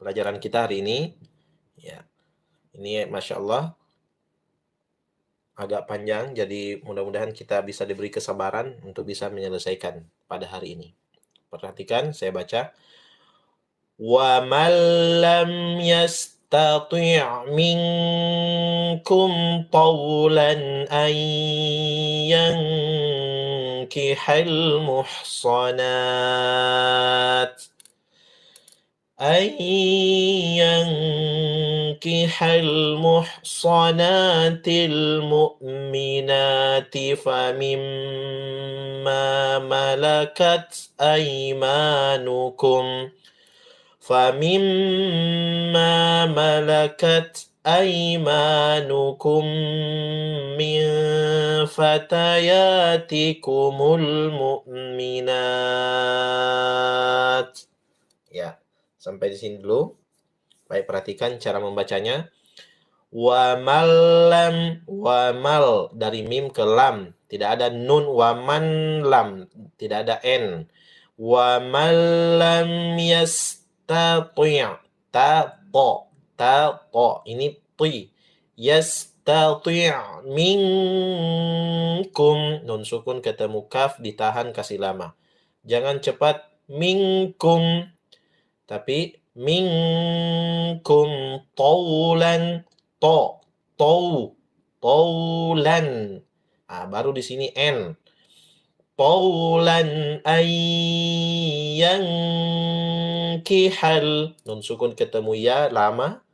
pelajaran kita hari ini. Ya, ini Masya Allah agak panjang, jadi mudah-mudahan kita bisa diberi kesabaran untuk bisa menyelesaikan pada hari ini. Perhatikan, saya baca. Wa man lam yastati' minkum tawlan an yankihal muhsanat المؤمنات فمما ملكت أيمانكم من فتياتكم المؤمنات. Ya, sampai di sini dulu. Baik, perhatikan cara membacanya. Wamal dari mim ke lam. Tidak ada nun, waman lam. Tidak ada n. Wamal lam yastati'. Ta, to. Ta, to. Ini ti. Yastati' minkum. Nun sukun ketemu kaf, ditahan, kasih lama. Jangan cepat minkum. Tapi minkum taulan taulan. Baru di sini n. Taulan ayyankihal. Nun sukun ketemu ya lama.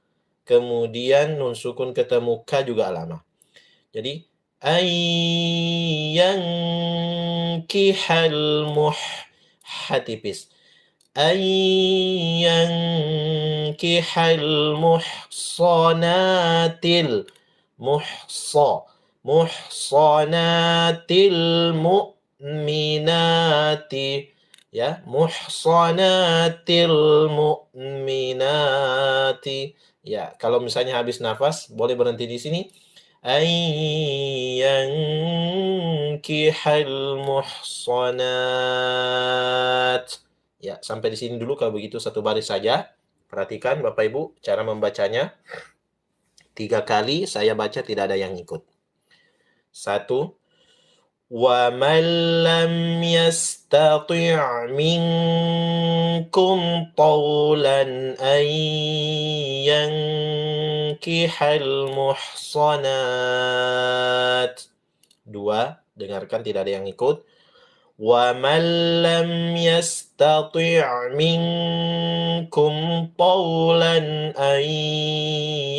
Kemudian nun sukun ketemu ka juga lama. Jadi ayyankihal hatipis. Ayyankihal muhsanatil muhsanatil mu'minati, ya, muhsanatil mu'minati. Ya, kalau misalnya habis nafas boleh berhenti di sini. Ayyankihal muhsanat. Ya, sampai di sini dulu kalau begitu satu baris saja. Perhatikan Bapak Ibu cara membacanya. 3 kali saya baca tidak ada yang ikut. 1. Wa man lam yastati' minkum tawlan an yankihal muhsanat. 2. Dengarkan tidak ada yang ikut. وَمَنْ لَمْ يَسْتَطِعْ مِنْكُمْ طَوْلًا أَنْ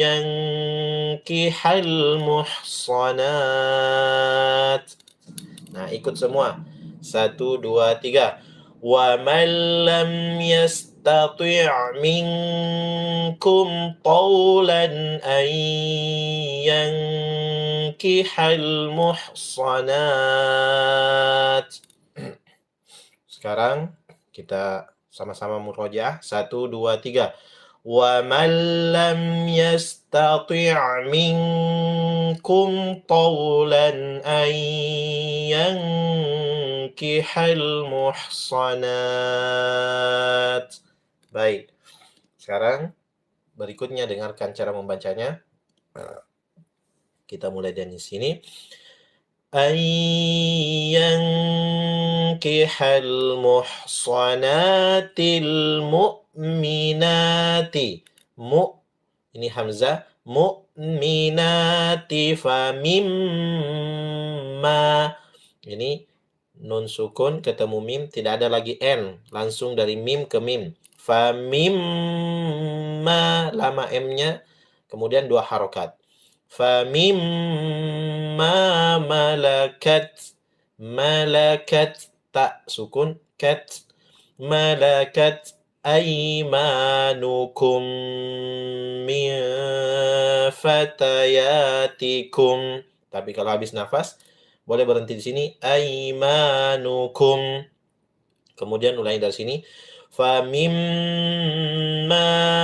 يَنْكِحَ الْمُحْصَنَاتِ. Nah, ikut semua. 1, 2, 3. وَمَنْ لَمْ يَسْتَطِعْ مِنْكُمْ طَوْلًا أَنْ يَنْكِحَ الْمُحْصَنَاتِ. Sekarang kita sama-sama murojaah. 1, 2, 3. Wa man lam yastati' minkum tawlan an yankihal muhsanat. Baik. Sekarang berikutnya dengarkan cara membacanya. Kita mulai dari sini. Ayyankihal muhsanatil mu'minati. Ini hamzah. Mu'minati famimma. Ini nun sukun ketemu mim. Tidak ada lagi n. Langsung dari mim ke mim. Famimma. Lama m-nya. Kemudian 2 harokat. Famimma malakat tak sukun kat malakat aimanukum min fatayatikum. Tapi kalau habis nafas boleh berhenti di sini aimanukum. Kemudian ulangi dari sini. Famimma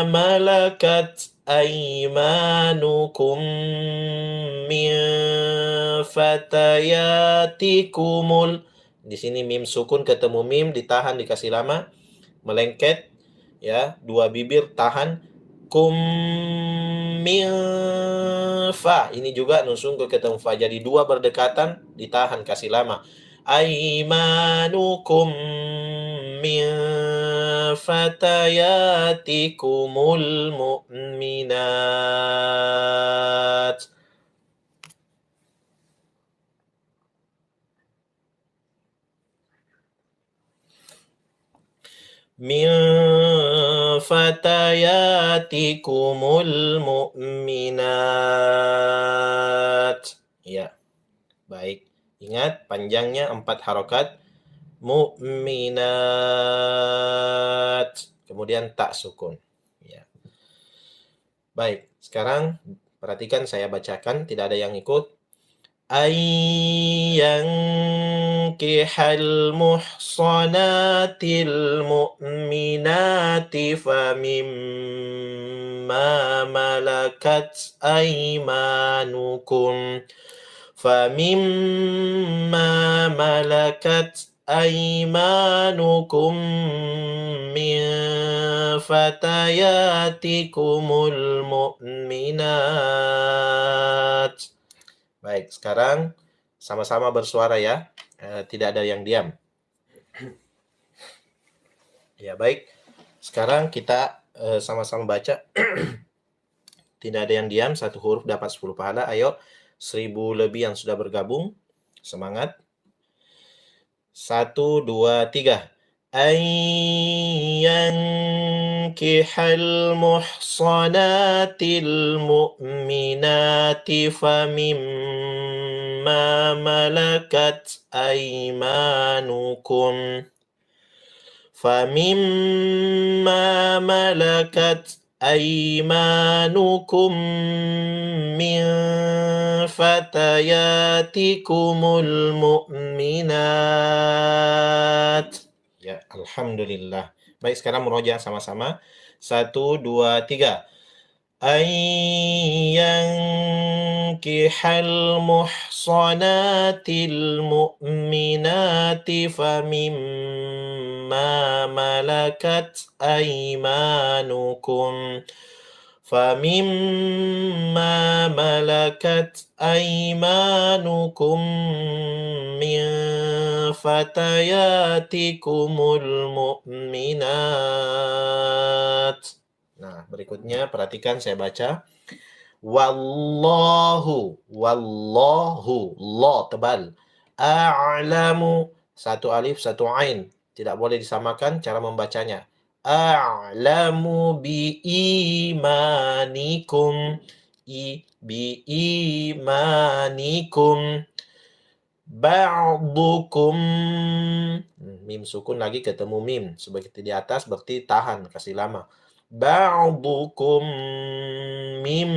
malakat aimanukum min fatayatikumul. Di sini mim sukun ketemu mim ditahan dikasih lama melengket. ya, dua bibir tahan. Kum min fa. Ini juga nun sungguh ketemu fa. Jadi dua berdekatan ditahan, kasih lama. Aimanukum min fatayatikumul mu'minat. Min fatayatikumul mu'minat. Ya, baik. Ingat, panjangnya 4 harokat. Mu'minat. Kemudian tak sukun. Ya. Baik, sekarang perhatikan saya bacakan, tidak ada yang ikut. Ayyankihal muhsanatil mu'minati famimma malakat aymanukum min fatayatikumul mu'minat. Baik, sekarang sama-sama bersuara ya. Tidak ada yang diam. Ya, baik. Sekarang kita sama-sama baca. Tidak ada yang diam, satu huruf dapat 10 pahala. Ayo, 1000 lebih yang sudah bergabung. Semangat. 1, 2, 3. Ayyankihal muhsanatil mu'minati famimma malakat aymanukum min fatayatikumul mu'minat. Ya, alhamdulillah. Baik, sekarang murojaah sama-sama. 1, 2, 3. Ayyankihal muhsanatil mu'minati famimma malakat aymanukum min fatayatikumul mu'minat. Nah, berikutnya perhatikan saya baca. Wallahu, lo tebal. A'lamu, satu alif, satu ain. Tidak boleh disamakan cara membacanya. A'lamu bi imanikum. Bi imanikum. Ba'dukum. Mim sukun lagi ketemu mim. Seperti di atas berarti tahan, kasih lama. Ba'dukum mim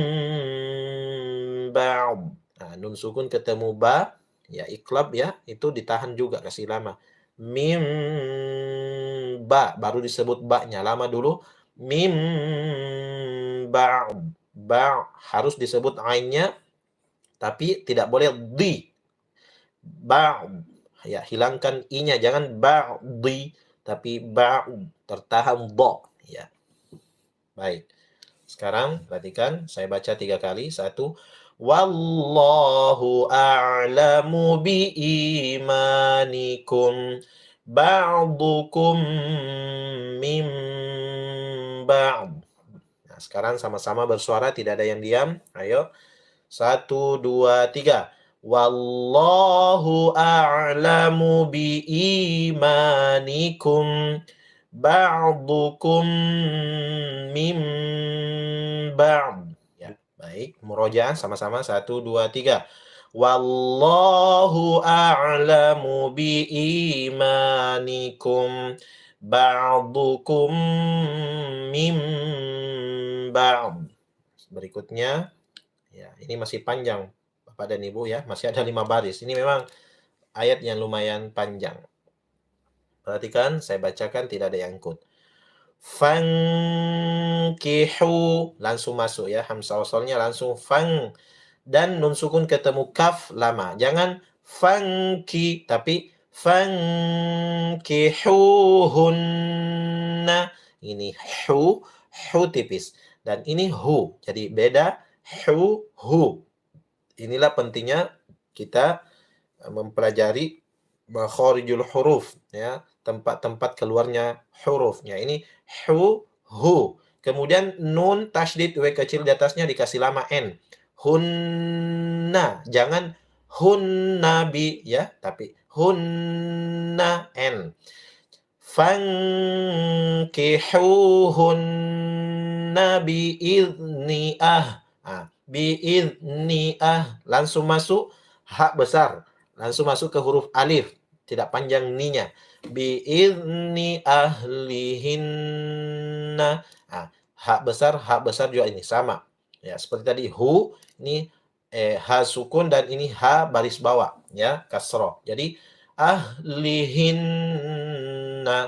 ba'd. Nah, nun sukun ketemu ba, ya iklab ya, itu ditahan juga, kasih lama. Mim ba, baru disebut ba-nya, lama dulu. Mim ba'd. Ba harus disebut ainnya, tapi tidak boleh di. Ba'd. Ya, hilangkan i-nya, jangan ba'di, tapi ba'd, tertahan do. Ya. Baik. Sekarang perhatikan, saya baca 3 kali. 1. Wallahu a'lamu bi imanikum. Ba'dukum min ba'd. Nah, sekarang sama-sama bersuara, tidak ada yang diam. Ayo. 1, 2, 3. Wallahu a'lamu bi imanikum. Ba'dukum min ba'd. Ya, baik. Murojaah sama-sama. 1, 2, 3. Wallahu a'lamu bi imanikum. Ba'dukum min ba'd. Berikutnya, ya, ini masih panjang Bapak dan Ibu ya, masih ada 5 baris. Ini memang ayat yang lumayan panjang. Perhatikan, saya bacakan, tidak ada yang ikut. Fankihu, langsung masuk ya, hamzah wasalnya langsung fang, dan nun sukun ketemu kaf lama. Jangan fangki, tapi fankihuhunna. Ini hu tipis. Dan ini hu. Jadi beda hu. Inilah pentingnya kita mempelajari makharijul huruf, ya, tempat-tempat keluarnya hurufnya. Ini hu. Kemudian nun tasydid w kecil di atasnya dikasih lama n. Hunna, jangan hunnabi ya, tapi hunna n. Fankihuhunna biizni biizni langsung masuk hak besar, langsung masuk ke huruf alif, tidak panjang ninya. Biizni ahlihinna. Hak besar juga ini sama. Ya, seperti tadi hu, ini ha sukun dan ini ha baris bawah ya, kasroh. Jadi ahlihinna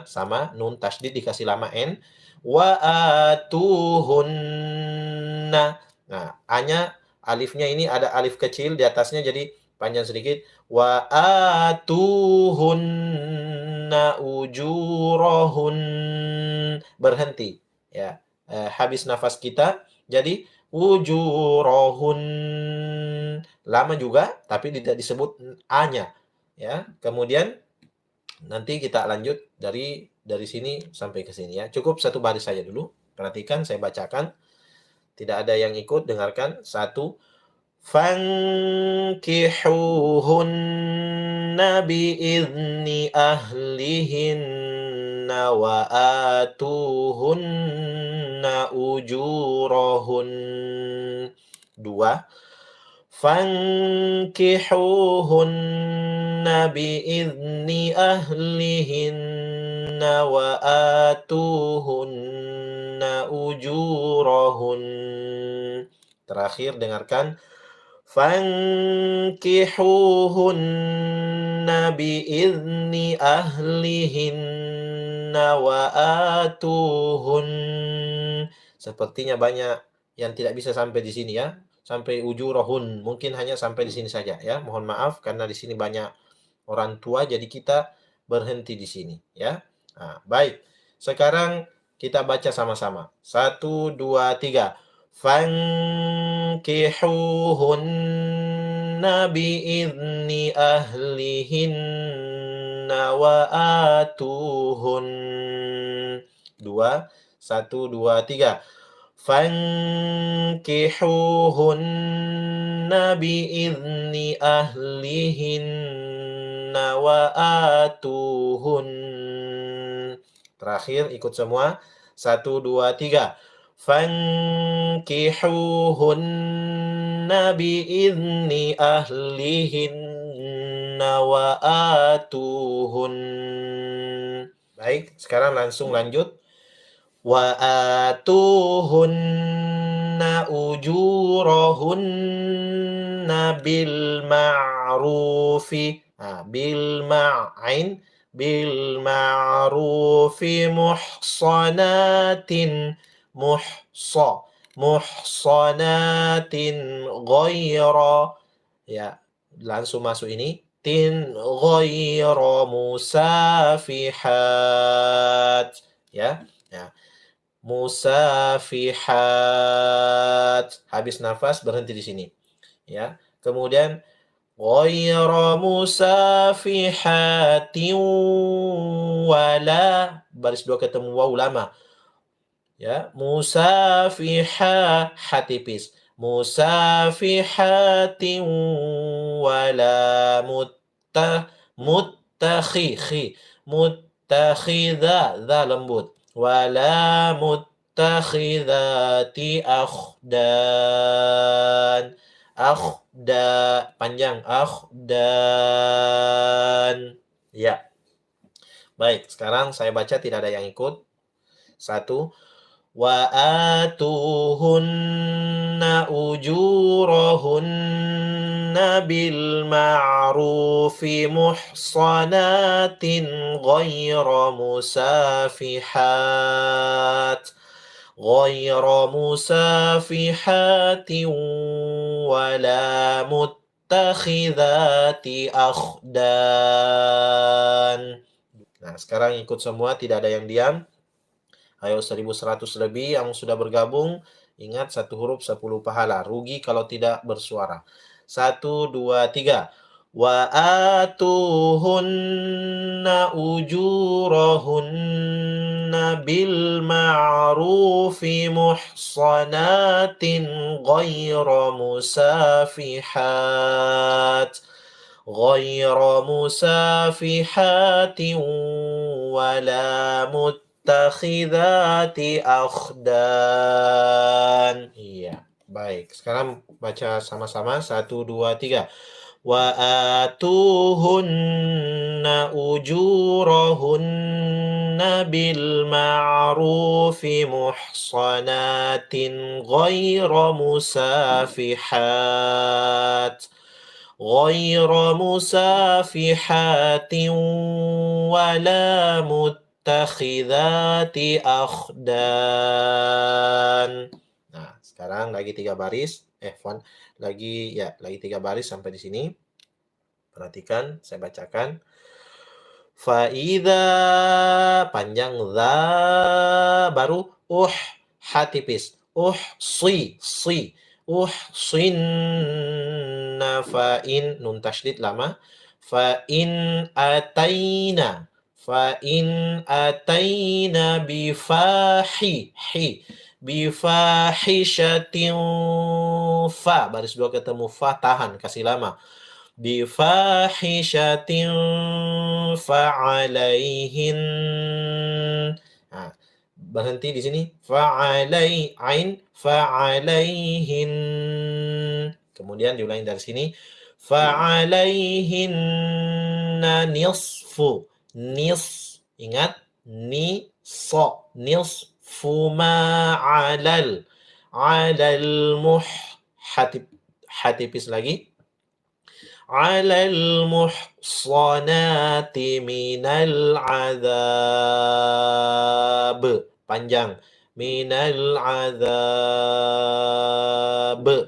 sama nun tasydid dikasih lama n. Wa atuhunna. Nah, a-nya alifnya ini ada alif kecil di atasnya jadi panjang sedikit. Wa atuhunna ujurahun. Berhenti ya. Habis nafas kita jadi ujurahun. Lama juga tapi tidak disebut a-nya ya. Kemudian nanti kita lanjut dari sini sampai ke sini ya. Cukup satu baris saja dulu. Perhatikan saya bacakan. Tidak ada yang ikut, dengarkan. 1. Fankihuhunna biizni ahlihinna wa atuhunna ujurahun. 2. Fankihuhunna biizni ahlihinna wa atuhunna ujurahun. Terakhir dengarkan. Fankihuhunna biizni ahlihinna wa atuhun. Sepertinya banyak yang tidak bisa sampai di sini ya. Sampai ujurahun. Mungkin hanya sampai di sini saja ya. Mohon maaf karena di sini banyak orang tua jadi kita berhenti di sini ya. Nah, baik. Sekarang kita baca sama-sama. 1, 2, 3. Fankihuhunna biizni ahlihinna wa atuhun. 2, 1, 2, 3. Fankihuhunna biizni ahlihinna wa atuhun. Terakhir ikut semua. 1, 2, 3. Fankihuhunna biizni ahlihinna wa atuhun. Baik, sekarang langsung lanjut. Wa atuhunna ujurahunna bil ma'rufi. Bil ma'in bil ma'rufi muhsanatin muhsanatin ghaira ya, langsung masuk ini ghaira musafihat ya. Musafihat. Habis nafas berhenti di sini ya. Kemudian ghayra musafihatin wala, baris 2 ketemu waw lama ya. Musafiha hatipis. Musafihatin wala muttakhidha dha lembut. Wala muttakhidhati akhdan. Panjang akhdan. Ya. Baik, sekarang saya baca tidak ada yang ikut. 1. Wa atuhunna ujurahunna bil ma'rufi muhsanatin ghayra musafihatin wala muttakhidhati akhdan. Nah, sekarang ikut semua, tidak ada yang diam. Ayo 1100 lebih yang sudah bergabung. Ingat, satu huruf 10 pahala. Rugi kalau tidak bersuara. 1, 2, 3. Wa atuhunna ujurahunna bil ma'rufi muhsanatin ghayra musafihat wala muttakhidati akhdan. Iya, baik. Sekarang baca sama-sama. 1, 2, 3. Wa atuhunna ujurahunna bil ma'rufi muhsanatin ghayra musafihat wala muttakhidati akhdan. Nah, sekarang lagi 3 baris. Lagi 3 baris sampai di sini. Perhatikan, saya bacakan. Faida panjang za baru hatipis. Si. Sinna fa'in nun tasydid lama. Fa'in ataina bifahishatin baris 2 ketemu fa, tahan, kasih lama. Bifahishatin fa'alaihin. Nah, berhenti di sini. Fa'alaihin. Kemudian diulangi dari sini. Fa'alaihinna nisfu. Ingat, nisfu ma'alal hatipis lagi. Alal muhsanati minal azab. Panjang. Minal azab.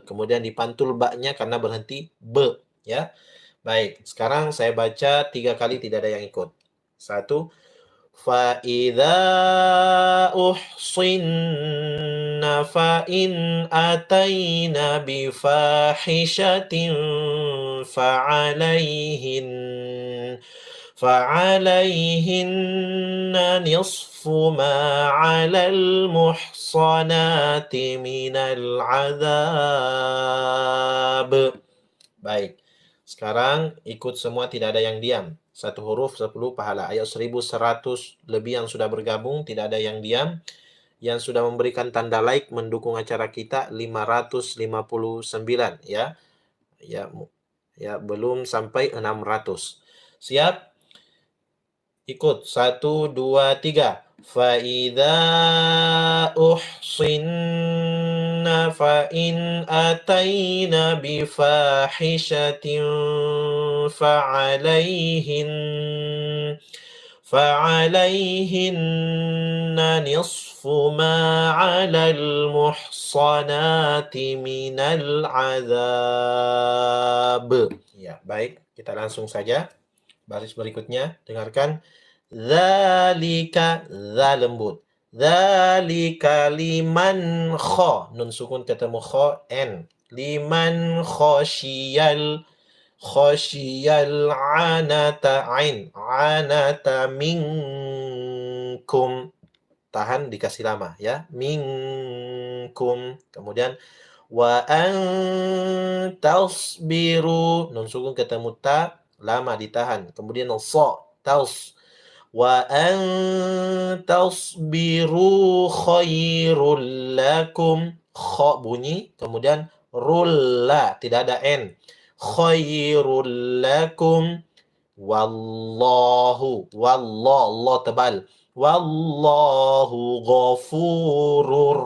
Kemudian dipantul baknya karena berhenti be. Ya. Baik. Sekarang saya baca 3 kali, tidak ada yang ikut. 1. فَإِذَا أُحْصِنَّ فَإِنْ أَتَيْنَ بِفَاحِشَةٍ فَعَلَيْهِنَّ نِصْفُ مَا عَلَى الْمُحْصَنَاتِ مِنَ الْعَذَابِ. Baik. Sekarang ikut semua, tidak ada yang diam. Satu huruf 10 pahala. Ayat 1100 lebih yang sudah bergabung, tidak ada yang diam. Yang sudah memberikan tanda like mendukung acara kita 559 ya. Ya, belum sampai 600. Siap? Ikut. 1, 2, 3. فَإِذَا أُحْصِنَّ فَإِنْ أَتَيْنَ بِفَاحِشَةٍ فَعَلَيْهِنَّ نِصْفُ مَا عَلَى الْمُحْصَنَاتِ مِنَ الْعَذَابِ. Ya, baik. Kita langsung saja. Baris berikutnya, dengarkan. Dzalika, za lembut. Dzalika liman nun sukun ketemu n. Liman khosyal anata minkum. Tahan, dikasih lama ya. Minkum. Kemudian wa an tasbiru, nun sukun ketemu ta, lama ditahan. Kemudian wa an tasbiru khairul lakum. Kha bunyi, kemudian rulla, tidak ada n. Khairul lakum. Wallahu, Allah tebal. Wallahu ghafurur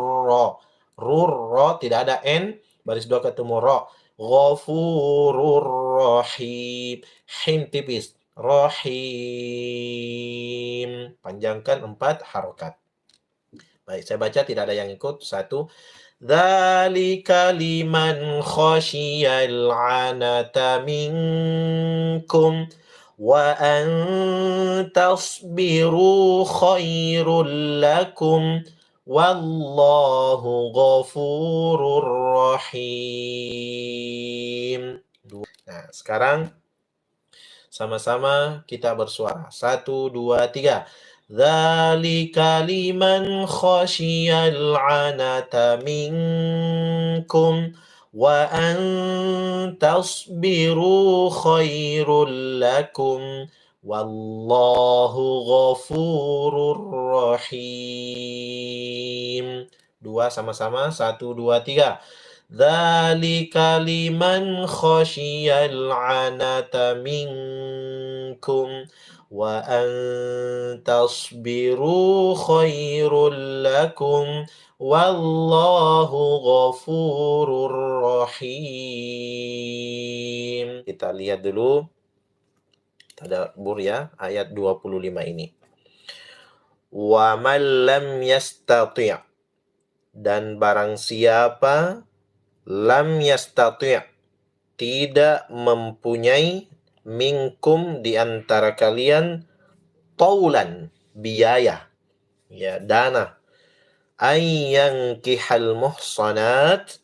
ra, tidak ada n, baris 2 ketemu ra. Ghafurur rahim. Him tipis. Rahim. Panjangkan 4 harokat. Baik, saya baca, tidak ada yang ikut. 1. Dzalika liman khasyiyal anata minkum. wa an tasbiru khairul lakum wallahu ghafurur rahim. Nah, sekarang sama-sama kita bersuara. 1, 2, 3. Dzalika liman khasyiyal 'anata minkum wa an tasbiru khairul lakum wallahu ghafurur rahim. Dua sama-sama. 1, 2, 3. Dzalika liman khasyiyal 'anata minkum wa an tasbiru khairul lakum wallahu ghafurur rahim. Kita lihat dulu tadabbur ya, ayat 25 ini. Wa man lam yastati', dan barang siapa lam yastati', tidak mempunyai, minkum, di antara kalian, taulan, biaya, ya, dana, ayyankihal muhsanat,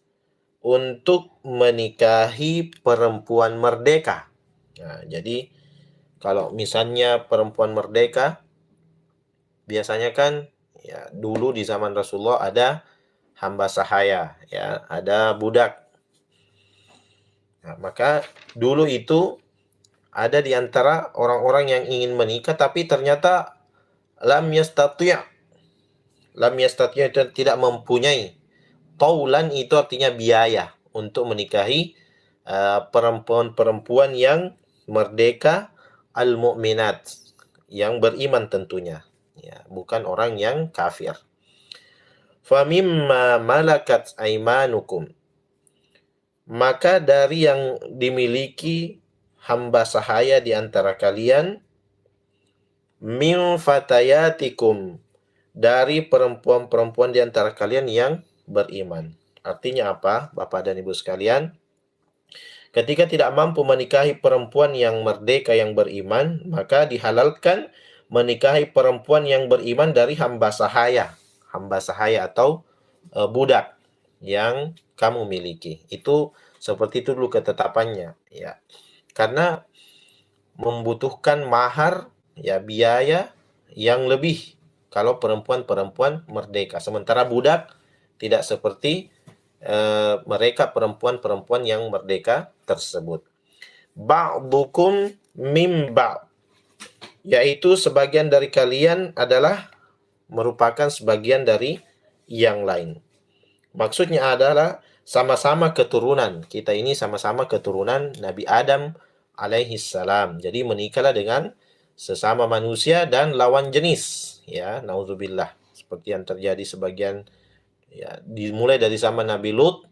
untuk menikahi perempuan merdeka. Nah, jadi kalau misalnya perempuan merdeka, biasanya kan ya dulu di zaman Rasulullah ada hamba sahaya, ya, ada budak. Nah, maka dulu itu ada di antara orang-orang yang ingin menikah tapi ternyata lam yastati'. Lam yastati' itu tidak mempunyai. Taulan itu artinya biaya untuk menikahi perempuan-perempuan yang merdeka, al-mu'minat, yang beriman tentunya, ya, bukan orang yang kafir. Famimma malakat aimanukum, maka dari yang dimiliki hamba sahaya di antara kalian, min fatayatikum, dari perempuan-perempuan di antara kalian yang beriman. Artinya apa, Bapak dan Ibu sekalian? Ketika tidak mampu menikahi perempuan yang merdeka yang beriman, maka dihalalkan menikahi perempuan yang beriman dari hamba sahaya atau budak yang kamu miliki. Itu seperti itu dulu ketetapannya, ya. Karena membutuhkan mahar, ya, biaya yang lebih kalau perempuan-perempuan merdeka. Sementara budak tidak seperti mereka perempuan-perempuan yang merdeka tersebut. Ba'dukum mim ba', yaitu sebagian dari kalian adalah merupakan sebagian dari yang lain. Maksudnya adalah sama-sama keturunan. Kita ini sama-sama keturunan Nabi Adam alaihi salam. Jadi menikahlah dengan sesama manusia dan lawan jenis, ya, naudzubillah. Seperti yang terjadi sebagian, ya, dimulai dari zaman Nabi Lut,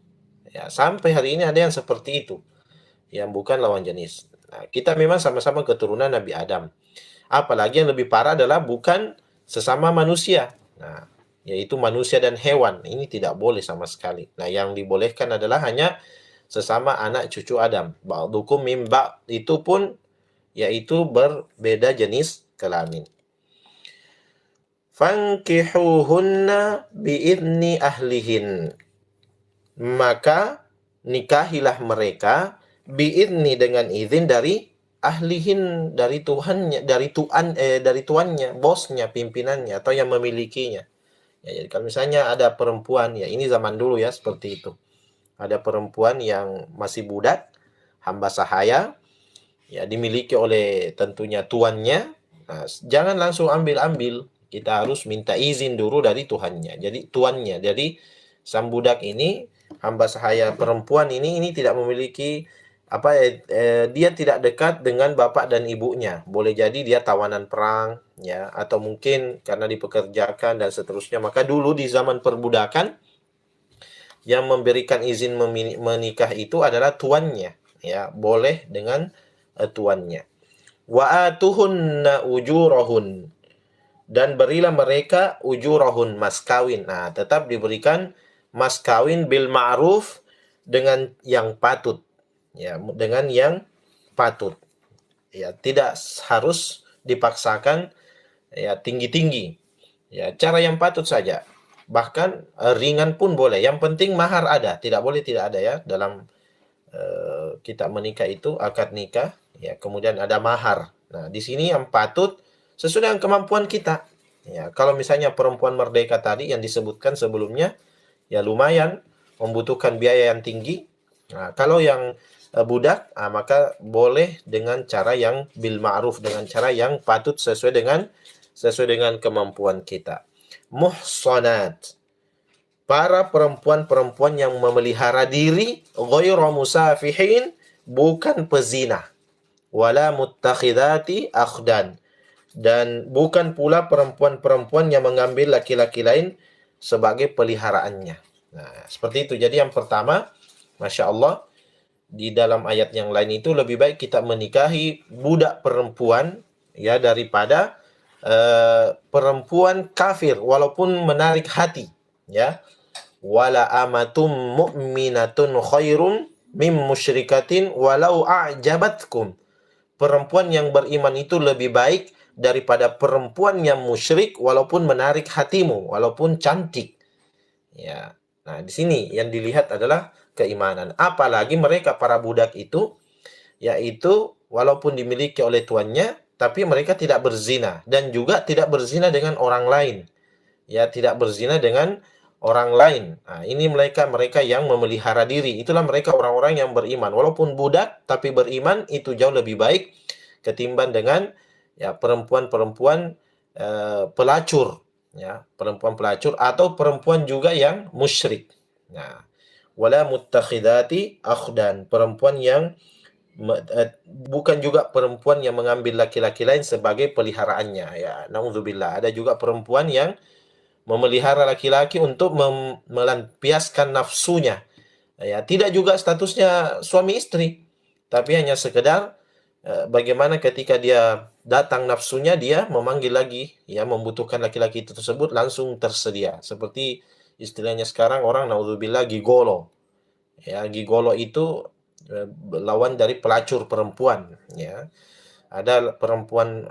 ya, sampai hari ini ada yang seperti itu, yang bukan lawan jenis. Nah, kita memang sama-sama keturunan Nabi Adam. Apalagi yang lebih parah adalah bukan sesama manusia. Nah, yaitu manusia dan hewan. Ini tidak boleh sama sekali. Nah, yang dibolehkan adalah hanya sesama anak cucu Adam. Ba'dukum mim ba', itu pun yaitu berbeda jenis kelamin. Fankihuhunna biidni ahlihin, maka nikahilah mereka biidni, dengan izin dari ahlihin, dari tuannya, bosnya, pimpinannya, atau yang memilikinya. Ya, jadi kalau misalnya ada perempuan, ya ini zaman dulu ya seperti itu. Ada perempuan yang masih budak, hamba sahaya, ya, dimiliki oleh tentunya tuannya. Nah, jangan langsung ambil-ambil. Kita harus minta izin dulu dari tuannya. Jadi tuannya. Jadi sang budak ini, hamba sahaya perempuan ini tidak memiliki dia tidak dekat dengan bapak dan ibunya. Boleh jadi dia tawanan perang, ya, atau mungkin karena dipekerjakan dan seterusnya. Maka dulu di zaman perbudakan yang memberikan izin menikah itu adalah tuannya, ya, boleh dengan tuannya. Wa atuhunna ujurahun, dan berilah mereka ujurahun, mas kawin. Nah, tetap diberikan mas kawin bil ma'ruf, dengan yang patut, ya, dengan yang patut. ya tidak harus dipaksakan ya tinggi-tinggi. Ya, cara yang patut saja. Bahkan ringan pun boleh. Yang penting mahar ada, tidak boleh tidak ada ya dalam kita menikah itu akad nikah, ya kemudian ada mahar. Nah, di sini yang patut sesuai dengan kemampuan kita. Ya, kalau misalnya perempuan merdeka tadi yang disebutkan sebelumnya, ya lumayan membutuhkan biaya yang tinggi. Nah, kalau yang budak, maka boleh dengan cara yang bil ma'ruf, dengan cara yang patut sesuai dengan kemampuan kita. Muhsanat, para perempuan-perempuan yang memelihara diri, ghairu musafihin, bukan pezina, wala muttakhidati akhdan, dan bukan pula perempuan-perempuan yang mengambil laki-laki lain sebagai peliharaannya. Nah, seperti itu. Jadi yang pertama, Masya Allah, di dalam ayat yang lain itu lebih baik kita menikahi budak perempuan ya daripada perempuan kafir walaupun menarik hati, ya. Wala amatum mu'minatun khairum mim musyrikatin walau a'jabatkum. Perempuan yang beriman itu lebih baik daripada perempuan yang musyrik walaupun menarik hatimu, walaupun cantik. Ya. Nah, di sini yang dilihat adalah keimanan. Apalagi mereka para budak itu, yaitu walaupun dimiliki oleh tuannya, tapi mereka tidak berzina dan juga tidak berzina dengan orang lain. Ya, tidak berzina dengan orang lain. Nah, ini mereka yang memelihara diri. Itulah mereka orang-orang yang beriman. Walaupun budak tapi beriman, itu jauh lebih baik ketimbang dengan ya perempuan-perempuan pelacur, ya, perempuan pelacur atau perempuan juga yang musyrik. Nah, wala muttakhidati akhdan, perempuan yang bukan juga perempuan yang mengambil laki-laki lain sebagai peliharaannya, ya. Nauzubillah. Ada juga perempuan yang memelihara laki-laki untuk melampiaskan nafsunya. Ya, tidak juga statusnya suami istri, tapi hanya sekedar bagaimana ketika dia datang nafsunya, dia memanggil lagi, ya, membutuhkan laki-laki itu tersebut langsung tersedia. Seperti istilahnya sekarang orang naudzubillah gigolo. Ya, gigolo itu lawan dari pelacur perempuan, ya. Ada perempuan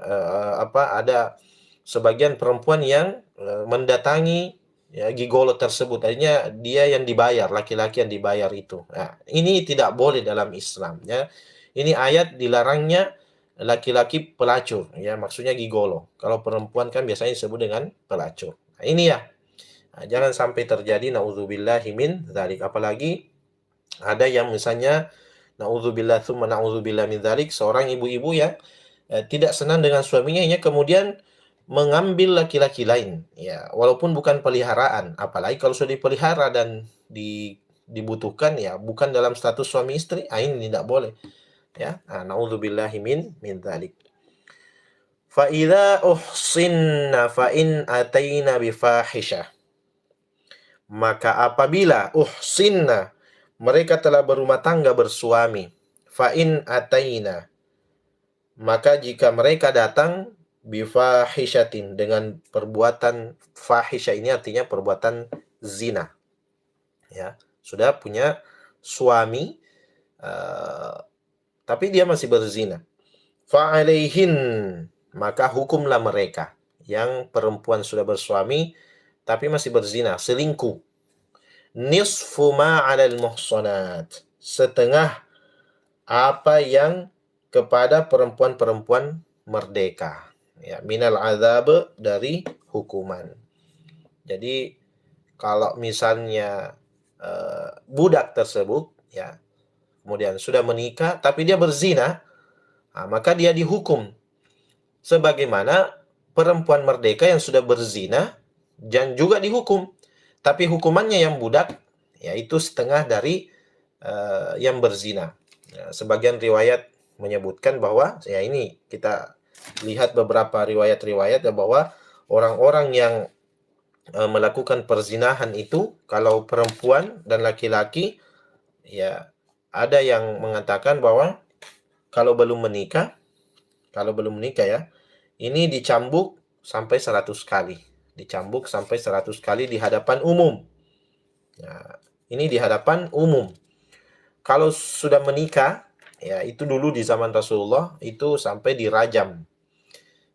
ada sebagian perempuan yang mendatangi ya gigolo tersebut, artinya dia yang dibayar, laki-laki yang dibayar itu. Nah, ini tidak boleh dalam Islam, ya. Ini ayat dilarangnya laki-laki pelacur, ya, maksudnya gigolo. Kalau perempuan kan biasanya disebut dengan pelacur. Nah, ini ya. Nah, jangan sampai terjadi naudzubillahi min dzalik. Apalagi ada yang misalnya naudzubillah tsumma naudzubillah min dzalik, seorang ibu-ibu yang tidak senang dengan suaminya, hanya kemudian mengambil laki-laki lain, ya, walaupun bukan peliharaan. Apalagi kalau sudah dipelihara dan dibutuhkan, ya, bukan dalam status suami istri, ini tidak boleh, ya. Nah, naudzubillahi min dzalik. Fa idza uhsinna fa in ataina bi fahisyah, maka apabila uhsinna, mereka telah berumah tangga bersuami, fa in ataina, maka jika mereka datang bifahishatin, dengan perbuatan fahisha, ini artinya perbuatan zina, ya, sudah punya suami tapi dia masih berzina, fa'alaihin, maka hukumlah mereka yang perempuan sudah bersuami tapi masih berzina, selingkuh, nisfu ma 'alal muhsanat, setengah apa yang kepada perempuan-perempuan merdeka, ya, minal azab, dari hukuman. Jadi kalau misalnya budak tersebut, ya, kemudian sudah menikah tapi dia berzina, maka dia dihukum sebagaimana perempuan merdeka yang sudah berzina dan juga dihukum, tapi hukumannya yang budak yaitu setengah dari yang berzina. Ya, sebagian riwayat menyebutkan bahwa, ya, ini kita lihat beberapa riwayat-riwayat ya, bahwa orang-orang yang melakukan perzinahan itu, kalau perempuan dan laki-laki, ya, ada yang mengatakan bahwa kalau belum menikah ya, ini dicambuk sampai 100 kali. Dicambuk sampai 100 kali di hadapan umum. Nah, ini di hadapan umum. Kalau sudah menikah, Ya, itu dulu di zaman Rasulullah itu sampai dirajam.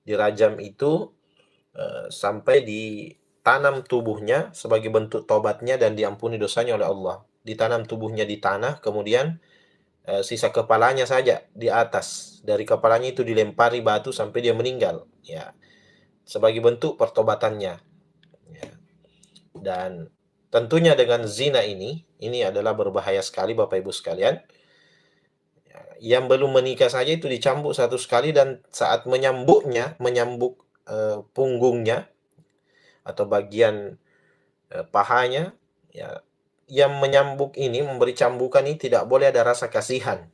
Dirajam itu sampai ditanam tubuhnya sebagai bentuk tobatnya dan diampuni dosanya oleh Allah. Ditanam tubuhnya di tanah, kemudian sisa kepalanya saja di atas. Dari kepalanya itu dilempari batu sampai dia meninggal. Ya, sebagai bentuk pertobatannya. Ya. Dan tentunya dengan zina ini adalah berbahaya sekali Bapak Ibu sekalian. Yang belum menikah saja itu dicambuk satu sekali, dan saat menyambuk punggungnya atau bagian pahanya, ya, yang menyambuk ini, memberi cambukan ini tidak boleh ada rasa kasihan,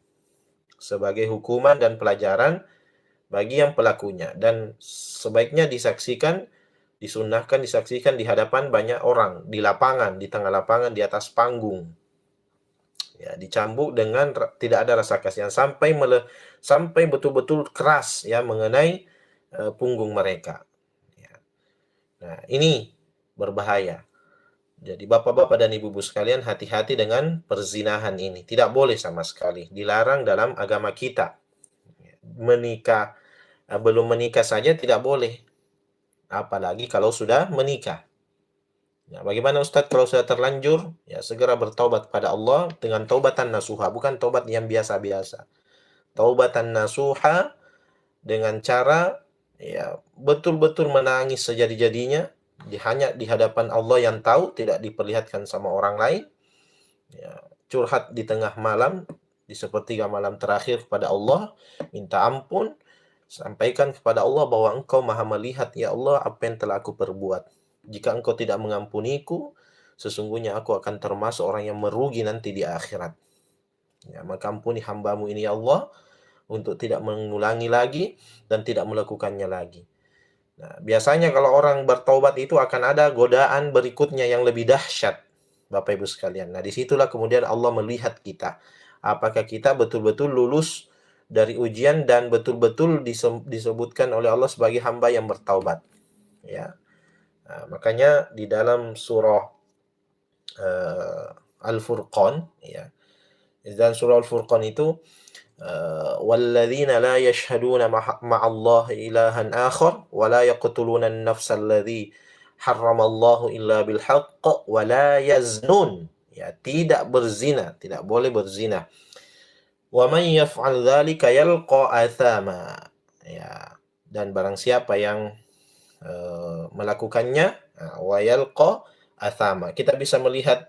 sebagai hukuman dan pelajaran bagi yang pelakunya, dan sebaiknya disunahkan disaksikan di hadapan banyak orang, di lapangan, di tengah lapangan, di atas panggung. Ya, dicambuk dengan tidak ada rasa kasihan sampai betul-betul keras ya mengenai punggung mereka. Ya. Nah, ini berbahaya. Jadi bapak-bapak dan ibu-ibu sekalian, hati-hati dengan perzinahan ini. Tidak boleh sama sekali. Dilarang dalam agama kita. Menikah, belum menikah saja tidak boleh. Apalagi kalau sudah menikah. Nah, bagaimana Ustadz kalau sudah terlanjur? Ya, segera bertaubat pada Allah dengan taubatan nasuha, bukan taubat yang biasa-biasa. Taubatan nasuha dengan cara ya betul-betul menangis sejadi-jadinya, hanya di hadapan Allah yang tahu, tidak diperlihatkan sama orang lain. Ya, curhat di tengah malam, di sepertiga malam terakhir kepada Allah, minta ampun, sampaikan kepada Allah bahwa Engkau Maha melihat ya Allah apa yang telah aku perbuat. Jika Engkau tidak mengampuniku, sesungguhnya aku akan termasuk orang yang merugi nanti di akhirat. Ya, maka ampuni hambamu ini ya Allah, untuk tidak mengulangi lagi dan tidak melakukannya lagi. Nah, biasanya kalau orang bertaubat itu akan ada godaan berikutnya yang lebih dahsyat, Bapak Ibu sekalian. Nah, disitulah kemudian Allah melihat kita. Apakah kita betul-betul lulus dari ujian dan betul-betul disebutkan oleh Allah sebagai hamba yang bertaubat. Ya. Nah, makanya di dalam surah Al-Furqan, ya. Di dalam surah Al-Furqan itu والذين لا يشهدون مع الله إلها آخر ولا يقتلون النفس الذي حرم الله إلا بالحق ولا يزنون, ya, tidak berzina, tidak boleh berzina. وَمَنْ يَفْعَلْ ذَلِكَ يَلْقَى آثَامًا, ya, dan barang siapa yang melakukannya, وَيَلْقَى آثَامًا. Kita bisa melihat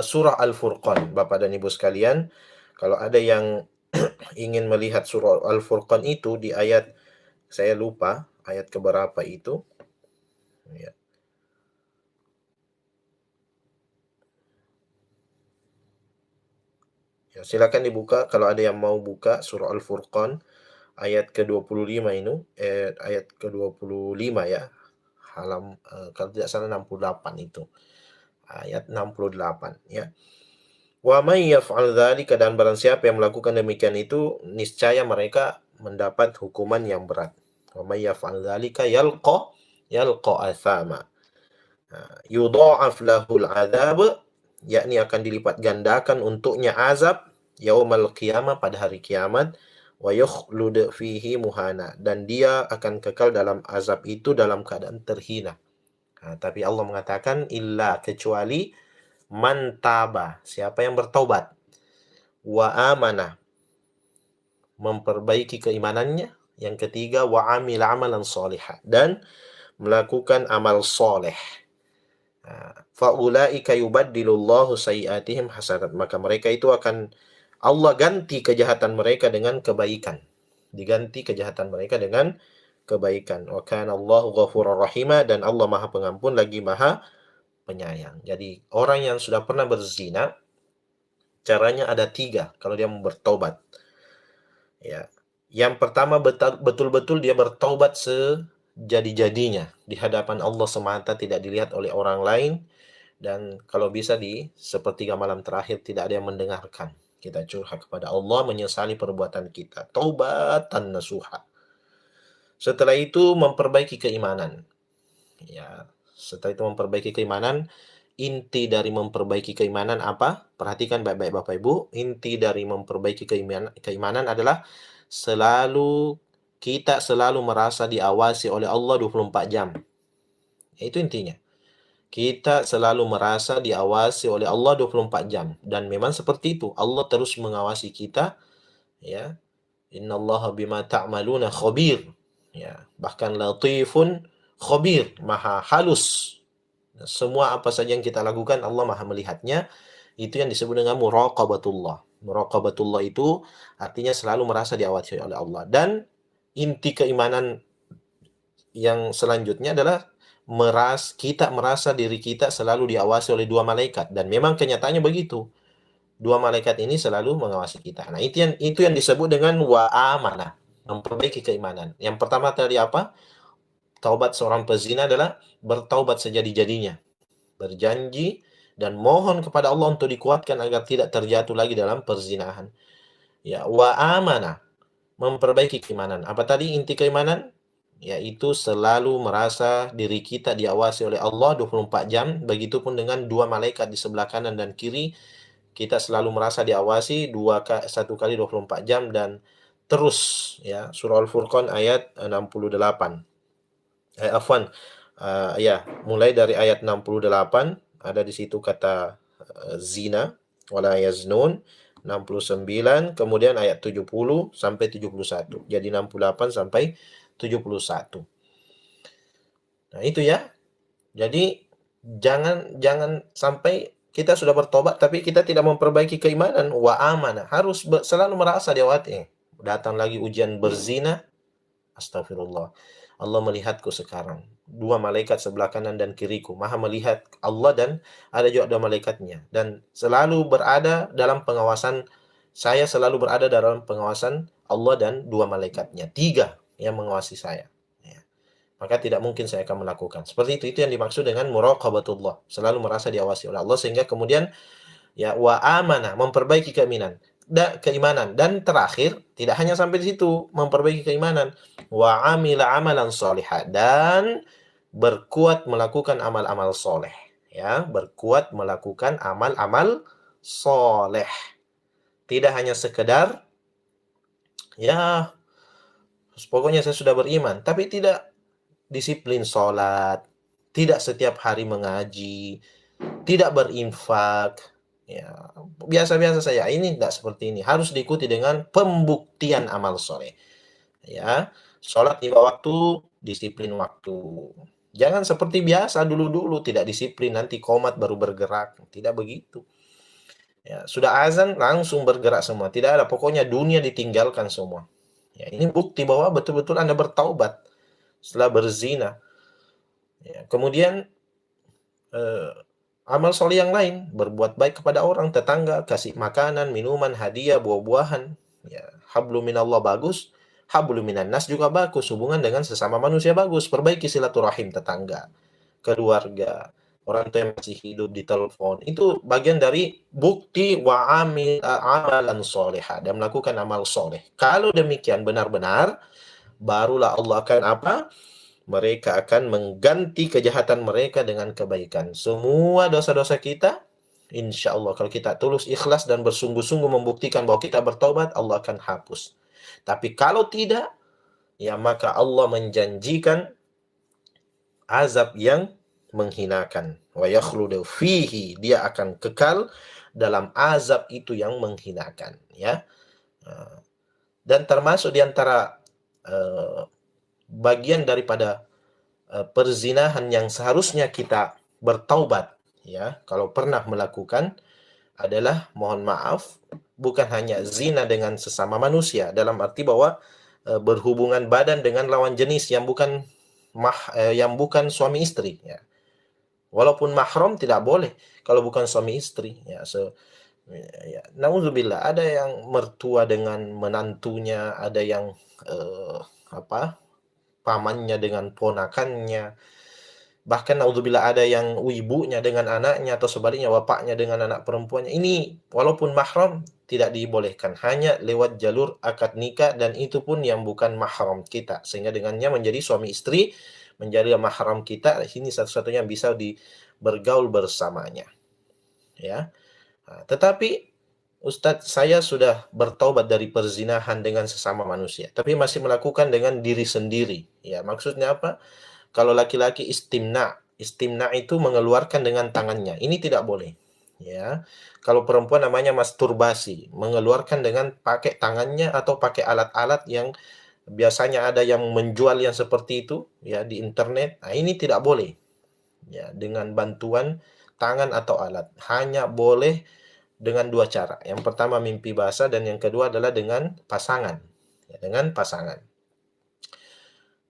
surah Al-Furqan, Bapak dan Ibu sekalian. Kalau ada yang ingin melihat surah Al-Furqan itu di ayat, saya lupa ayat keberapa itu. Ya. Ya, silakan dibuka kalau ada yang mau buka surah Al-Furqan ayat ke-25 ini, ayat ke-25 ya. Kalau tidak salah 68 itu. Ayat 68 ya. Wa may yaf'al dzalika, dan barang siapa yang melakukan demikian itu, niscaya mereka mendapat hukuman yang berat. Wa may yaf'al dzalika yalqa athama. Yudha'af lahul adzab, yakni akan dilipat gandakan untuknya azab yaumal qiyamah, pada hari kiamat, wa yukhlud fihi muhana, dan dia akan kekal dalam azab itu dalam keadaan terhina. Tapi Allah mengatakan illa, kecuali man taba, siapa yang bertaubat, wa amana, memperbaiki keimanannya, yang ketiga wa amila amalan salihah, dan melakukan amal soleh. Faulaika yubaddilullahu sayiatihim hasanat, maka mereka itu akan Allah ganti kejahatan mereka dengan kebaikan. Diganti kejahatan mereka dengan kebaikan. Wa kana Allahu ghafurur rahima, dan Allah Maha Pengampun lagi Maha Penyayang. Jadi orang yang sudah pernah berzina, caranya ada 3 kalau dia mau bertobat. Ya. Yang pertama, betul-betul dia bertobat sejadi-jadinya di hadapan Allah semata, tidak dilihat oleh orang lain, dan kalau bisa di sepertiga malam terakhir tidak ada yang mendengarkan. Kita curhat kepada Allah, menyesali perbuatan kita. Taubatan nasuha. Setelah itu memperbaiki keimanan. Ya, setelah itu memperbaiki keimanan, Inti dari memperbaiki keimanan apa? Perhatikan baik-baik Bapak Ibu. Inti dari memperbaiki keimanan adalah kita selalu merasa diawasi oleh Allah 24 jam. Itu intinya. Kita selalu merasa diawasi oleh Allah 24 jam. Dan memang seperti itu. Allah terus mengawasi kita. Ya. Innallaha bima ta'maluna khabir. Ya. Bahkan latifun khabir. Maha halus. Semua apa saja yang kita lakukan, Allah maha melihatnya. Itu yang disebut dengan muraqabatullah. Muraqabatullah itu artinya selalu merasa diawasi oleh Allah. Dan inti keimanan yang selanjutnya adalah kita merasa diri kita selalu diawasi oleh dua malaikat. Dan memang kenyataannya begitu. Dua malaikat ini selalu mengawasi kita. Nah, itu yang disebut dengan wa'amanah. Memperbaiki keimanan. Yang pertama tadi apa? Taubat seorang pezina adalah bertaubat sejadi-jadinya. Berjanji dan mohon kepada Allah untuk dikuatkan agar tidak terjatuh lagi dalam perzinahan. Ya, wa'amanah. Memperbaiki keimanan. Apa tadi inti keimanan? Yaitu selalu merasa diri kita diawasi oleh Allah 24 jam. Begitupun dengan dua malaikat di sebelah kanan dan kiri. Kita selalu merasa diawasi satu kali 24 jam dan terus. Ya, Surah Al-Furqan ayat 68. Mulai dari ayat 68 ada di situ kata zina wala yaznun 69, kemudian ayat 70 sampai 71. Jadi 68 sampai 71. Nah, itu ya. Jadi jangan sampai kita sudah bertobat tapi kita tidak memperbaiki keimanan. Wa amanah, harus selalu merasa diawasi. Datang lagi ujian berzina, astagfirullah. Allah melihatku sekarang. Dua malaikat sebelah kanan dan kiriku. Maha melihat Allah dan ada juga dua malaikatnya. Dan selalu berada dalam pengawasan, saya selalu berada dalam pengawasan Allah dan dua malaikatnya. 3 yang mengawasi saya. Ya. Maka tidak mungkin saya akan melakukan. Seperti itu yang dimaksud dengan muraqabatullah. Selalu merasa diawasi oleh Allah. Sehingga kemudian ya wa amanah, memperbaiki keimanan. Dan terakhir, tidak hanya sampai di situ memperbaiki keimanan, wa amila amalan sholihah, dan berkuat melakukan amal-amal soleh. Ya, berkuat melakukan amal-amal soleh. Tidak hanya sekedar ya pokoknya saya sudah beriman, tapi tidak disiplin sholat, tidak setiap hari mengaji, tidak berinfak. Ya, biasa-biasa saja. Ini tidak seperti ini. Harus diikuti dengan pembuktian amal soleh. Ya, sholat 5 waktu, disiplin waktu. Jangan seperti biasa dulu-dulu, tidak disiplin, nanti qomat baru bergerak. Tidak begitu. Ya, sudah azan langsung bergerak semua. Tidak ada, pokoknya dunia ditinggalkan semua. Ya, ini bukti bahwa betul-betul Anda bertaubat setelah berzina. Ya, kemudian amal soleh yang lain, berbuat baik kepada orang, tetangga, kasih makanan, minuman, hadiah, buah-buahan. Ya, hablu minallah bagus, hablu minan nas juga bagus. Hubungan dengan sesama manusia bagus. Perbaiki silaturahim tetangga, keluarga, orang tua yang masih hidup di telepon. Itu bagian dari bukti amalan solehah, dan melakukan amal soleh. Kalau demikian benar-benar, barulah Allah akan apa? Mereka akan mengganti kejahatan mereka dengan kebaikan. Semua dosa-dosa kita, insya Allah, kalau kita tulus, ikhlas, dan bersungguh-sungguh membuktikan bahwa kita bertobat, Allah akan hapus. Tapi kalau tidak, ya maka Allah menjanjikan azab yang menghinakan. Wa yakhludu fihi, dia akan kekal dalam azab itu yang menghinakan. Ya. Dan termasuk diantara bagian daripada perzinahan yang seharusnya kita bertaubat, ya, kalau pernah melakukan, adalah mohon maaf, bukan hanya zina dengan sesama manusia, dalam arti bahwa berhubungan badan dengan lawan jenis yang bukan suami istri, ya. Walaupun mahram tidak boleh kalau bukan suami istri, ya. Nauzubillah, ada yang mertua dengan menantunya, ada yang pamannya dengan ponakannya, bahkan naudzubillah ada yang ibunya dengan anaknya, atau sebaliknya bapaknya dengan anak perempuannya. Ini walaupun mahram tidak dibolehkan, hanya lewat jalur akad nikah, dan itu pun yang bukan mahram kita, sehingga dengannya menjadi suami istri, menjadi mahram kita, ini satu-satunya bisa bergaul bersamanya. Ya. Nah, tetapi Ustadz, saya sudah bertaubat dari perzinahan dengan sesama manusia, tapi masih melakukan dengan diri sendiri. Ya, maksudnya apa? Kalau laki-laki istimna, istimna itu mengeluarkan dengan tangannya. Ini tidak boleh. Ya. Kalau perempuan namanya masturbasi, mengeluarkan dengan pakai tangannya atau pakai alat-alat yang biasanya ada yang menjual yang seperti itu ya di internet. Nah, ini tidak boleh. Ya, dengan bantuan tangan atau alat. Hanya boleh dengan dua cara. Yang pertama mimpi basah dan yang kedua adalah dengan pasangan. Ya, dengan pasangan.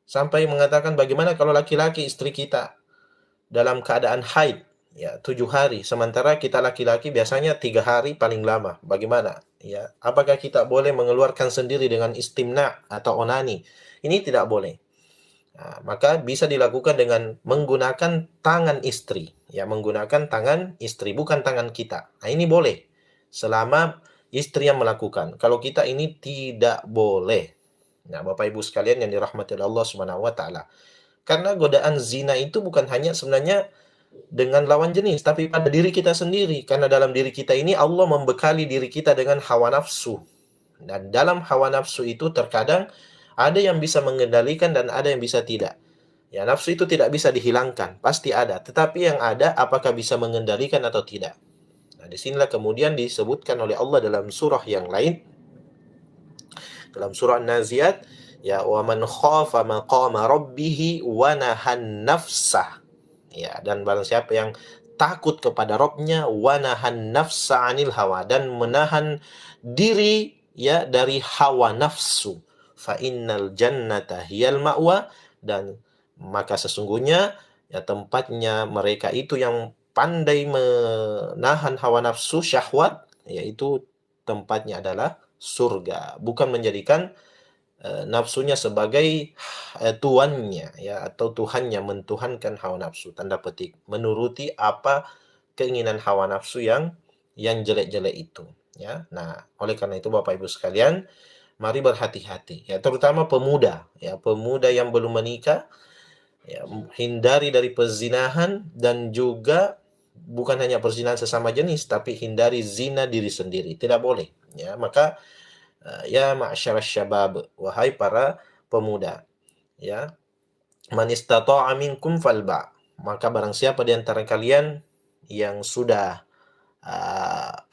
Sampai mengatakan bagaimana kalau laki-laki istri kita dalam keadaan haid ya 7 hari, sementara kita laki-laki biasanya 3 hari paling lama. Bagaimana? Ya, apakah kita boleh mengeluarkan sendiri dengan istimna atau onani? Ini tidak boleh. Nah, maka bisa dilakukan dengan menggunakan tangan istri, ya menggunakan tangan istri bukan tangan kita. Nah, ini boleh selama istri yang melakukan. Kalau kita ini tidak boleh. Nah, Bapak Ibu sekalian yang dirahmati Allah Subhanahu wa taala. Karena godaan zina itu bukan hanya sebenarnya dengan lawan jenis, tapi pada diri kita sendiri. Karena dalam diri kita ini Allah membekali diri kita dengan hawa nafsu. Dan dalam hawa nafsu itu terkadang ada yang bisa mengendalikan dan ada yang bisa tidak. Ya, nafsu itu tidak bisa dihilangkan, pasti ada. Tetapi yang ada apakah bisa mengendalikan atau tidak. Nah, disinilah kemudian disebutkan oleh Allah dalam surah yang lain. Dalam surah An-Naziat, ya wa man khafa maqama rabbih wa nahan nafsah. Ya, dan barang siapa yang takut kepada Rabb-nya wa nahan nafsa 'anil hawa dan menahan diri ya dari hawa nafsu. Fa innal jannata hiyal ma'wa, dan maka sesungguhnya ya tempatnya mereka itu yang pandai menahan hawa nafsu syahwat, yaitu tempatnya adalah surga, bukan menjadikan nafsunya sebagai tuannya ya atau tuhannya, mentuhankan hawa nafsu tanda petik, menuruti apa keinginan hawa nafsu yang jelek-jelek itu ya. Nah, oleh karena itu Bapak Ibu sekalian, mari berhati-hati ya, terutama pemuda ya, pemuda yang belum menikah ya, hindari dari perzinahan dan juga bukan hanya perzinahan sesama jenis, tapi hindari zina diri sendiri, tidak boleh ya. Maka ya ma'syarasy syabab, wahai para pemuda, ya, man istata'a minkum falba, maka barang siapa di antara kalian yang sudah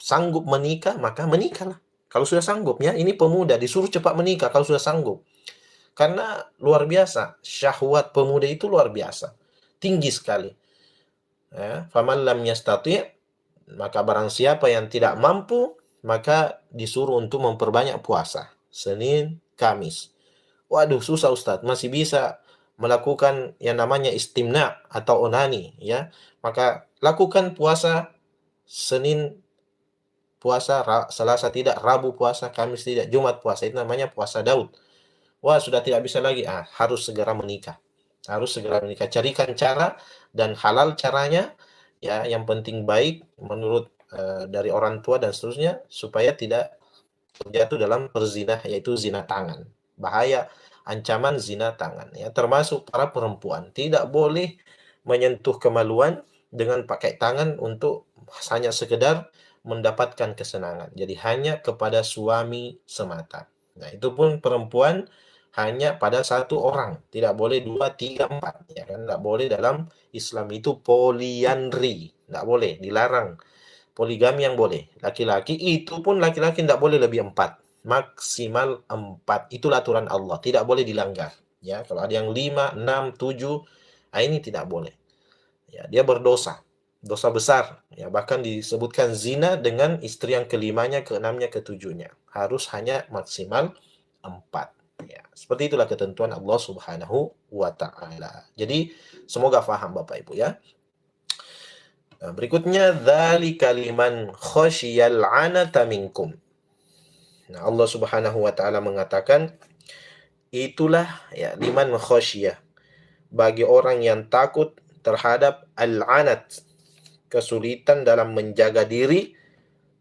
sanggup menikah, maka menikahlah. Kalau sudah sanggup ya, ini pemuda disuruh cepat menikah kalau sudah sanggup. Karena luar biasa, syahwat pemuda itu luar biasa, tinggi sekali. Ya, faman lam yastati', maka barang siapa yang tidak mampu, maka disuruh untuk memperbanyak puasa. Senin, Kamis. Waduh, susah Ustadz. Masih bisa melakukan yang namanya istimna atau onani, ya. Maka lakukan puasa Senin puasa, Selasa tidak, Rabu puasa, Kamis tidak, Jumat puasa. Itu namanya puasa Daud. Wah, sudah tidak bisa lagi. Harus segera menikah. Harus segera menikah. Carikan cara dan halal caranya, ya. Yang penting baik menurut dari orang tua dan seterusnya, supaya tidak jatuh dalam perzinah, yaitu zina tangan. Bahaya ancaman zina tangan ya, termasuk para perempuan tidak boleh menyentuh kemaluan dengan pakai tangan untuk hanya sekedar mendapatkan kesenangan. Jadi hanya kepada suami semata. Nah, itu pun perempuan hanya pada satu orang, tidak boleh 2, 3, 4 ya kan, tidak boleh. Dalam Islam itu poliandri, tidak boleh, dilarang. Poligami yang boleh. Laki-laki, itu pun laki-laki tidak boleh lebih 4. Maksimal 4. Itulah aturan Allah. Tidak boleh dilanggar. Ya, kalau ada yang 5, 6, 7, ini tidak boleh. Ya, dia berdosa. Dosa besar. Ya, bahkan disebutkan zina dengan istri yang kelimanya, keenamnya, ketujuhnya. Harus hanya maksimal 4. Ya, seperti itulah ketentuan Allah Subhanahu wa taala. Jadi, semoga faham Bapak Ibu ya. Nah, berikutnya dzalika liman khasyiyal 'anata minkum. Nah, Allah Subhanahu wa taala mengatakan itulah ya liman khasyiyah, bagi orang yang takut terhadap al-'anat, kesulitan dalam menjaga diri,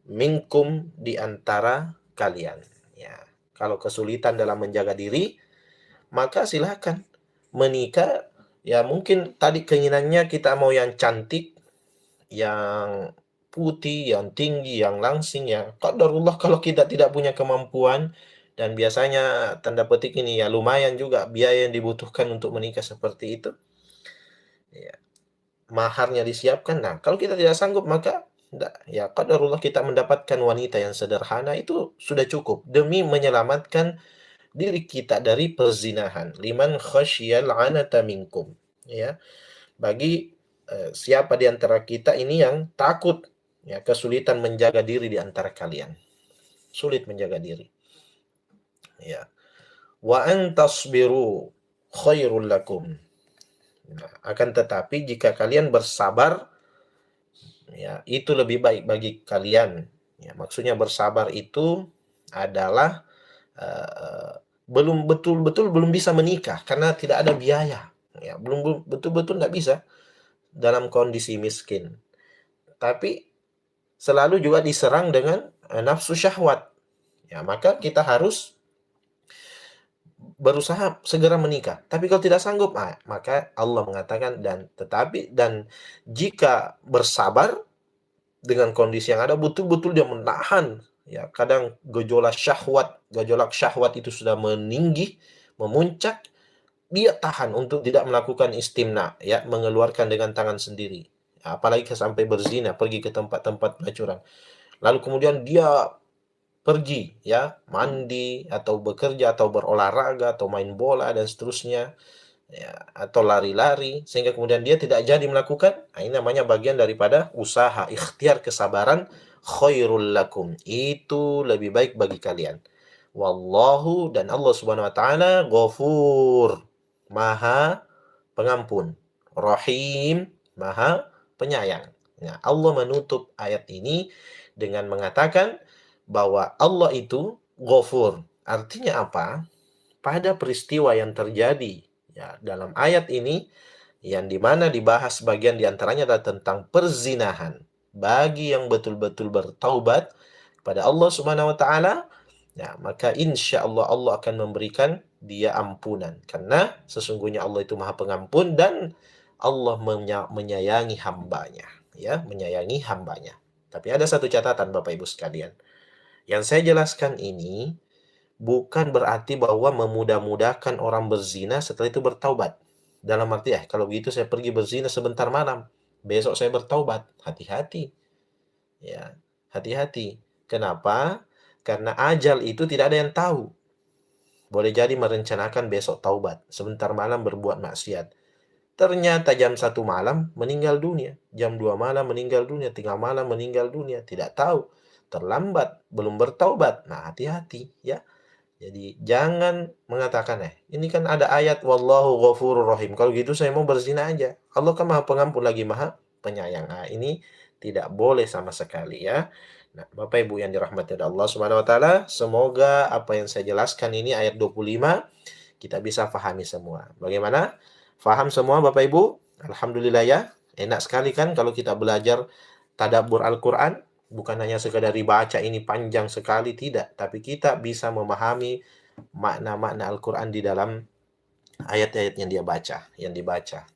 minkum, di antara kalian. Ya, kalau kesulitan dalam menjaga diri, maka silakan menikah Ya mungkin tadi keinginannya kita mau yang cantik, yang putih, yang tinggi, yang langsing ya. Qadarullah kalau kita tidak punya kemampuan, dan biasanya tanda petik ini ya lumayan juga biaya yang dibutuhkan untuk menikah seperti itu. Ya, maharnya disiapkan. Nah, kalau kita tidak sanggup maka enggak, ya qadarullah kita mendapatkan wanita yang sederhana itu sudah cukup demi menyelamatkan diri kita dari perzinahan. Liman khasyiyal 'anata minkum. Ya, bagi siapa di antara kita ini yang takut ya kesulitan menjaga diri di antara kalian. Sulit menjaga diri. Ya. Wa an tasbiru khairul lakum. Nah, akan tetapi jika kalian bersabar ya itu lebih baik bagi kalian. Ya, maksudnya bersabar itu adalah belum betul-betul belum bisa menikah karena tidak ada biaya. Ya, belum betul-betul nggak bisa dalam kondisi miskin. Tapi selalu juga diserang dengan nafsu syahwat. Ya, maka kita harus berusaha segera menikah. Tapi kalau tidak sanggup, maka Allah mengatakan dan jika bersabar dengan kondisi yang ada betul-betul dia menahan ya, kadang gejolak syahwat itu sudah meninggi, memuncak, dia tahan untuk tidak melakukan istimna ya, mengeluarkan dengan tangan sendiri. Apalagi sampai berzina, pergi ke tempat-tempat pelacuran. Lalu kemudian dia pergi ya, mandi atau bekerja atau berolahraga atau main bola dan seterusnya ya, atau lari-lari sehingga kemudian dia tidak jadi melakukan. Ini namanya bagian daripada usaha, ikhtiar kesabaran. Khairul lakum, itu lebih baik bagi kalian. Wallahu, dan Allah Subhanahu wa taala Ghafur, Maha Pengampun, Rahim, Maha Penyayang. Nah, Allah menutup ayat ini dengan mengatakan bahwa Allah itu Ghafur. Artinya apa? Pada peristiwa yang terjadi ya dalam ayat ini, yang dimana dibahas sebagian diantaranya adalah tentang perzinahan. Bagi yang betul-betul bertaubat kepada Allah Subhanahu wa taala, ya, maka insya Allah Allah akan memberikan dia ampunan. Karena sesungguhnya Allah itu Maha Pengampun dan Allah menyayangi hambanya, ya, menyayangi hambanya. Tapi ada satu catatan Bapak Ibu sekalian. Yang saya jelaskan ini bukan berarti bahwa memudah-mudahkan orang berzina setelah itu bertaubat. Dalam arti kalau begitu saya pergi berzina sebentar malam, besok saya bertaubat. Hati-hati. Ya, hati-hati. Kenapa? Karena ajal itu tidak ada yang tahu. Boleh jadi merencanakan besok taubat, sebentar malam berbuat maksiat. Ternyata jam 1 malam meninggal dunia, jam 2 malam meninggal dunia, 3 malam meninggal dunia, tidak tahu. Terlambat, belum bertaubat. Nah, hati-hati ya. Jadi jangan mengatakan ini kan ada ayat wallahu ghafurur rahim. Kalau gitu saya mau berzina aja. Allah kan Maha Pengampun lagi Maha Penyayang. Nah, ini tidak boleh sama sekali ya. Nah, Bapak Ibu yang dirahmati oleh Allah Subhanahu wa taala, semoga apa yang saya jelaskan ini ayat 25 kita bisa pahami semua. Bagaimana? Faham semua Bapak Ibu? Alhamdulillah ya. Enak sekali kan kalau kita belajar tadabbur Al-Qur'an. Bukan hanya sekadar dibaca ini panjang sekali, tidak. Tapi kita bisa memahami makna-makna Al-Quran di dalam ayat-ayat yang dibaca.